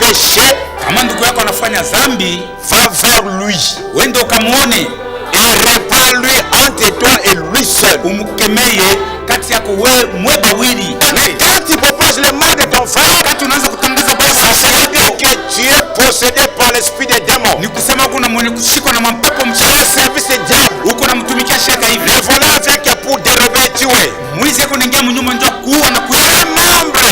péché, kama ndugu yako anafanya dhambi, va vers lui wende ukamwone et reprends-lui entre toi et lui seul. umkemeye kati yako mwe bawili. Mais quand tu proposes le mal de ton frère, Wakati unaanza kutangaza baya ça veut dire que tu es possédé par l'esprit des démons. ni kusema kuna mwenye kushikwa na mapepo Tu es mchafu, au service des diables. uko namtumikia shaka hivi. Le voleur vient que pour dérober, tuer. Mwizi yako naingia mnyuma njoo kuua na kuiba. Un membre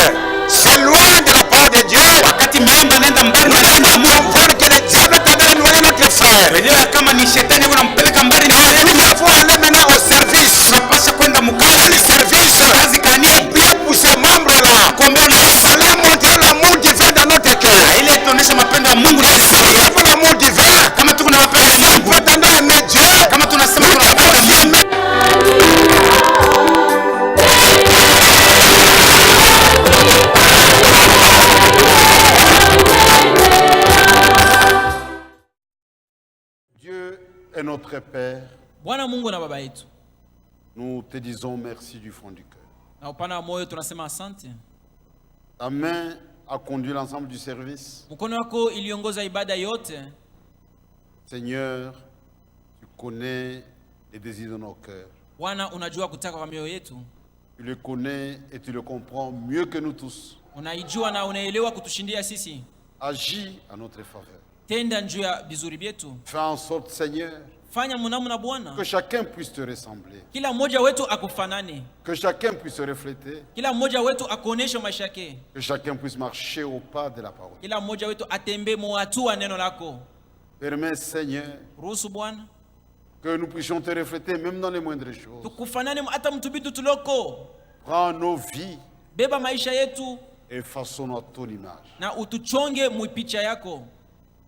s'éloigne de la part de Dieu. Wakati memba nenda mbali na Nous neno la devons Mungu, comprendre que le diable t'avait éloigné notre frère. elewa kama ni shetani yako nampeleka mbali na Et nous devons aller maintenant au service. tunapasha kwenda mkazi. Quel service? Kazi kani? Prier pour ces membres-là. Kuombea na Ça leur montrer l'amour divin dans notre cœur. ile tuonesha mapendo ya Mungu na Si nous avons l'amour divin, kama tuko na mapendo ya nous Mungu, prétendons aimer Dieu, kama tunasema nous devons tunapenda aussi Mungu, aimer. Dieu est notre Père. Bwana Mungu na baba yetu, Nous te disons merci du fond du cœur. na upana wa moyo tunasema asante. Ta main a conduit l'ensemble du service. Mkono wako iliongoza ibada yote. Seigneur, tu connais les désirs de nos cœurs. Bwana, unajua kutaka kwa mioyo yetu, Tu le connais et tu le comprends mieux que nous tous. unaijua na unaelewa kutushindia sisi. Agis à notre faveur. Tenda njuu ya vizuri vyetu, Fais en sorte, Seigneur, fanya mnamna Bwana, que chacun puisse te ressembler. kila mmoja wetu akufanane, Que chacun puisse se refléter. kila mmoja wetu akuoneshe maisha yake, Que chacun puisse marcher au pas de la parole. kila mmoja wetu atembee muhatua neno lako. Permets, Seigneur, Ruhusu Bwana que nous puissions te refléter même dans les moindres choses. tukufanane hata mtubitu tuloko. Prends nos vies Beba maisha yetu et façonne-nous à ton image. na utuchonge muipicha yako.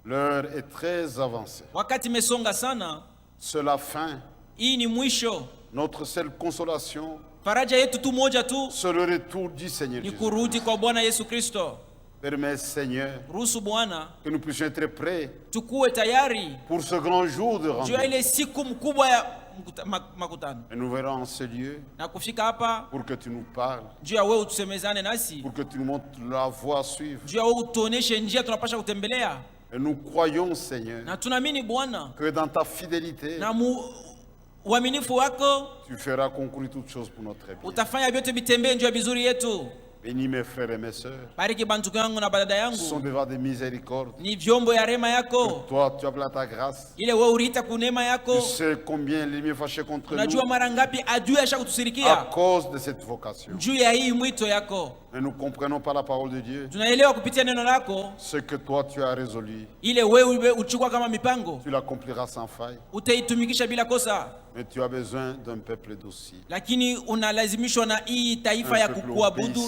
L'heure est très avancée. Wakati mesonga sana, C'est la fin. hii ni mwisho. Notre seule consolation, Faraja yetu tu moja tu c'est le retour du Seigneur ni Jésus. kurudi kwa Bwana Yesu Kristo. Permets, Seigneur, Ruhusu Bwana que nous puissions être prêts tukuwe tayari pour ce grand jour de juu ya rendez-vous. ile siku mkubwa ya makutano, Et nous verrons en ce lieu na kufika hapa pour que tu nous parles, juu ya wewe utusemezane nasi, pour que tu nous montres la voie à suivre. juu ya wewe utuoneshe njia tunapasha kutembelea, Et nous croyons, Seigneur, na tunaamini Bwana que dans ta fidélité, na uaminifu wako tu feras concourir toutes choses pour notre bien. utafanya vyote vitembee njuu ya vizuri yetu. Bénis mes frères et mes sœurs. Bariki bantuku yangu na badada Ce sont yangu, des vents de miséricorde. ni vyombo ya rema yako, Toi, tu appelles à ta grâce. ile wewe uliita kunema Tu yako. sais combien l'ennemi est fâché contre Unajua nous mara ngapi adui asha à kutusirikia cause de cette vocation. juu ya hii mwito yako. Mais nous comprenons par la parole de Dieu Tunaelewa kupitia neno lako, ce que toi tu as résolu. ile wewe uchukua kama mipango Tu l'accompliras sans faille. utaitumikisha bila kosa, Mais tu as besoin d'un peuple docile. lakini unalazimishwa na hii taifa ya kukuabudu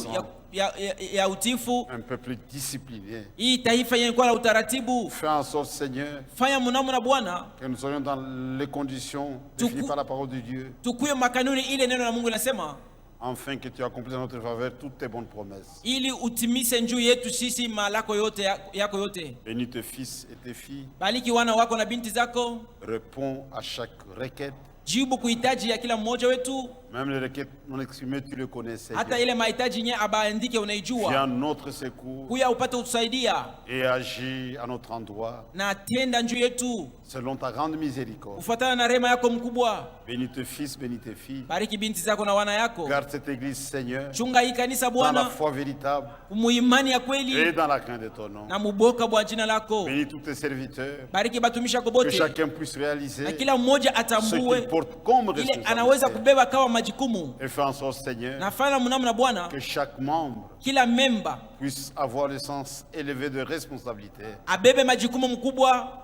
ya utifu, Un peuple discipliné. hii taifa yenye kuwa na utaratibu. Fais en sorte, Seigneur, Fanya mnamo na Bwana, que nous soyons dans les conditions définies par la parole de Dieu, tukuye makanuni ile neno la Mungu linasema, afin que tu accomplisses en notre faveur toutes tes bonnes promesses. ili utimise njuu yetu sisi malako yote yako yote. Bénis tes fils et tes filles. Bariki wana wako na binti zako, Réponds à chaque requête. jibu kuhitaji ya kila mmoja wetu, Même les requêtes non exprimées, tu le connais, Seigneur. hata ile mahitaji yenye abaandike Viens unaijua, à notre secours kuya upate utusaidia et agis à notre endroit na tenda njuu yetu selon ta grande miséricorde. kufuatana na rema yako mkubwa. Bénis tes fils, bénis tes filles. Bariki binti zako na wana yako, Garde cette église, Seigneur, chunga hii kanisa dans la Bwana, foi véritable muimani ya et kweli dans la crainte de ton nom. na muboka bwa jina lako. Bénis tous tes serviteurs, Bariki batumishi yako que bote, chacun puisse na réaliser kila mmoja ce qu'il atambue porte comme ile anaweza responsabilité. kubeba kama majukumu. Et fais en sorte, Seigneur, Nafanya mnamo na Bwana, que chaque membre kila memba puisse avoir le sens élevé de responsabilité, abebe majukumu mkubwa,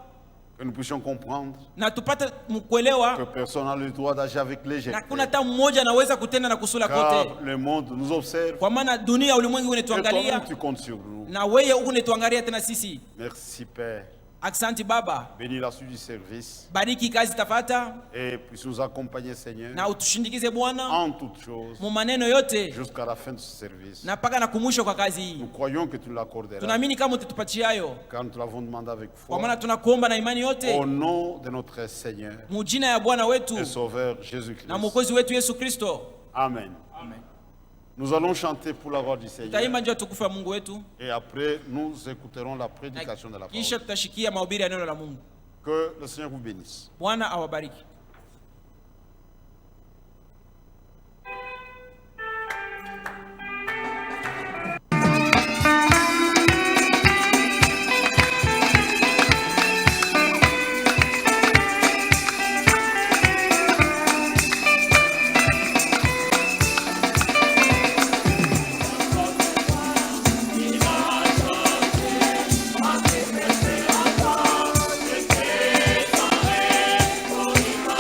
que nous puissions comprendre na tupate que mkuelewa, personne n'a le droit d'agir avec na légèreté, kuna hata mmoja anaweza kutenda na kusula car kote, le monde nous observe kwa maana dunia ulimwengu et toi-même unatuangalia tu comptes sur nous. na wewe unatuangalia tena sisi. Merci Père. Aksanti Baba, Bénis la suite du service bariki kazi tafata et puisse nous accompagner, Seigneur, na utushindikize Bwana en toutes choses mu maneno yote jusqu'à la fin de ce service. na mpaka na kumwisho kwa kazi hii. Nous croyons que tu l'accorderas Tunaamini kama utatupatia hayo, car nous te l'avons demandé avec kwa maana foi tunakuomba na imani yote au nom de notre Seigneur mu jina ya Bwana wetu et Sauveur Jésus-Christ. na Mwokozi wetu Yesu Kristo. Amen. Amen. Nous allons chanter pour la gloire du Seigneur. Tutaimba njia tukufu ya Mungu wetu, Et après, nous écouterons la prédication de la parole. kisha tutashikia mahubiri ya neno la Mungu. Que le Seigneur vous bénisse. Bwana awabariki. Thank you.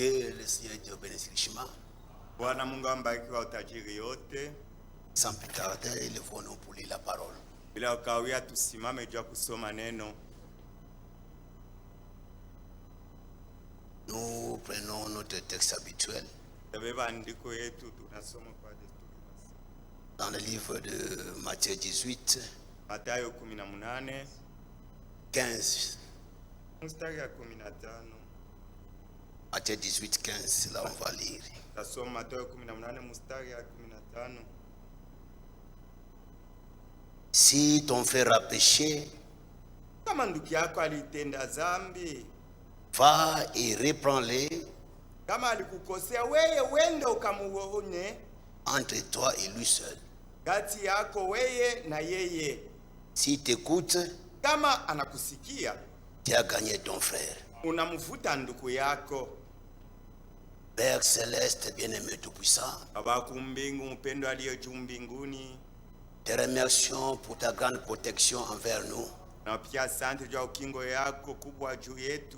Que le Seigneur Dieu bénisse richement. Bwana Mungu ambariki kwa utajiri yote. Sans plus tarder, élevons-nous pour lire la parole. Bila ukawia tusimame juu ya kusoma neno. Nous prenons notre texte habituel Tabeba andiko yetu tunasoma kwa desturi basi. dans le livre de Matthieu 18, Mathayo 18, 15. mstari ya 15. Matthieu 18, 15, là on va lire. Tasoma Mathayo 18 mstari ya 15. Si ton frère a péché, Kama ndugu yako alitenda dhambi, va et reprends-le kama alikukosea wewe, wende ukamuone entre toi et lui seul. kati yako wewe na yeye. S'il t'écoute, Kama anakusikia, tu as gagné ton frère. unamvuta ndugu yako. Père céleste, bien-aimé tout-puissant, Baba kumbingu, mpendo aliye juu mbinguni, te remercions pour ta grande protection envers nous. na pia asante juu ya ukingo yako kubwa juu yetu.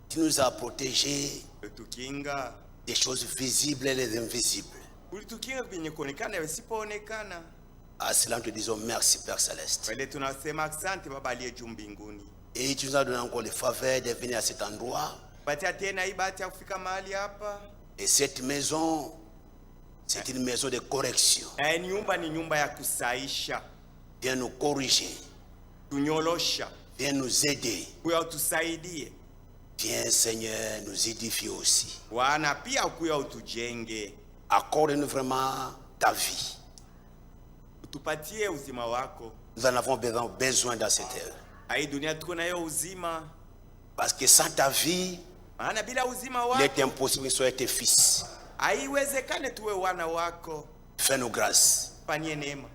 Tu nous as protégés Ulitukinga, des choses visibles et les invisibles. ulitukinga kwenye kuonekana na visipoonekana. À cela, nous te disons merci, Père céleste. Wale tunasema asante Baba aliye juu mbinguni. Et tu nous as donné encore les faveurs de venir à cet endroit. Patia tena hii bahati ya kufika mahali hapa. Et cette maison, c'est une maison de correction. Na nyumba ni nyumba ya kusaisha, Viens nous corriger. tunyolosha, Viens nous aider. kuya utusaidie. Viens, Seigneur, nous édifier aussi. Bwana pia kuya utujenge. Accorde-nous vraiment ta vie. Utupatie uzima wako. Nous en avons besoin dans cette heure. Hii dunia tuko nayo uzima. Parce que sans ta vie, Maana bila uzima il est wako impossible que soyez tes fils. haiwezekane tuwe wana wako. Fais-nous grâce. Fanyie neema.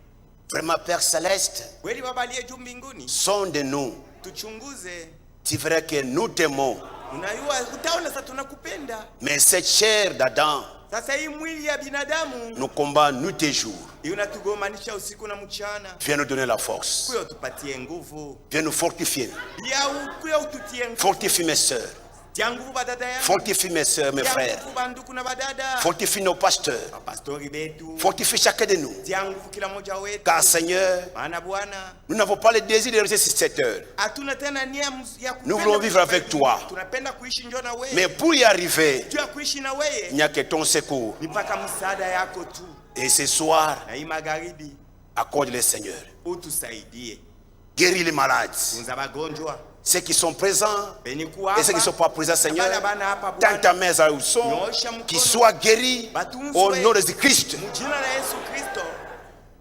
Vraiment, Père céleste, Kweli Baba aliye juu mbinguni, sonde-nous. tuchunguze. C'est vrai que nous t'aimons. Unajua utaona sasa tunakupenda. Mais cette chair d'Adam Sasa hii mwili ya binadamu nous combat nuit et jour. inatugomanisha usiku na mchana. Viens nous donner la force. Kuya utupatie nguvu. Viens nous fortifier. Pia kuya ututie nguvu. Fortifie mes sœurs. Tia nguvu badada yangu. Fortifie mes sœurs, mes Tia frères. nguvu banduku na badada. Fortifie nos pasteurs. Pastori betu. Fortifie chacun de nous. Tia nguvu kila mmoja wetu. Car Seigneur, Maana Bwana, nous n'avons pas le désir de rester sur cette heure. hatuna tena nia ya kupenda. Nous voulons vivre avec toi. Tunapenda kuishi njoo na wewe. Mais pour y arriver, Juu ya kuishi na wewe il n'y a que ton secours. ni mpaka msaada yako tu. Et ce soir, Na hii magharibi accorde le Seigneur. utusaidie. Guéris les malades. Tunza wagonjwa. Ceux qui sont présents Benye kuwa et ceux qui ne sont hapa. pas présents, Seigneur, Bwana, tant ta main où sont, qu'ils soient guéris au nom de Christ. Mjina la Yesu Kristo.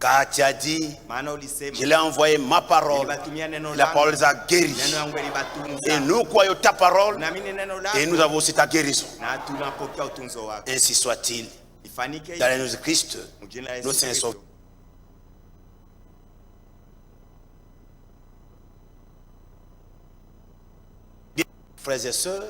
Car tu as dit, Maana ulisema je l'ai envoyé ma parole, nilibatumia neno la langu. parole les a guéris. Neno yangu Et ilibatunza. nous croyons ta parole Naamini neno et nous lako. avons aussi ta guérison. Na tunapokea utunzo wako. Ainsi soit-il. Ifanike Dans le hivi. nom de Christ, Mjina la nos Yesu saints Kristo. sauveurs. Bien, frères et sœurs,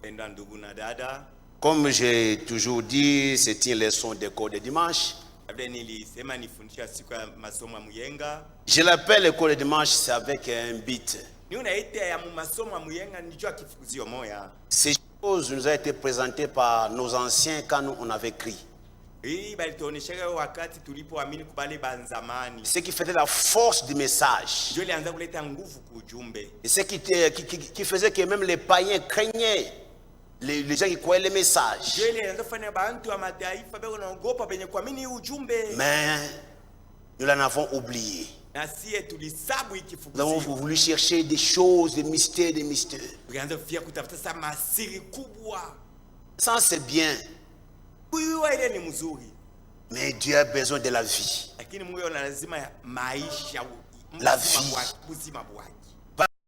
Penda ndugu na dada. comme j'ai toujours dit, c'est une leçon de cours de dimanche. Labda nilisema nifundisha siku ya masomo ya Muyenga. Je l'appelle le cours de dimanche, c'est avec un but. Ni unaita ya masomo ya Muyenga nijua kifukuzio moya. Ces choses nous ont été présentées par nos anciens quand nous, on avait écrit. Hii balituoneshaga wakati tulipoamini kubale banzamani. Ce qui faisait la force du message. Ndio ilianza kuleta nguvu kujumbe. Et ce qui faisait que même les païens craignaient les gens qui croyaient les messages. Ndio ilianza kufanya bantu wa mataifa bego naogopa benye kuamini ujumbe. Mais nous l'en avons oublié. Na sie tulisabu Nous ikifukuzio. avons voulu chercher des choses, des mystères, des mystères. Tulianza kufia kutafuta sa masiri kubwa. Ça c'est bien, Kuyua ile ni mzuri. mais Dieu a besoin de la vie. Lakini Mungu ana lazima ya maisha La uzima vie. bwaki, uzima bwaki.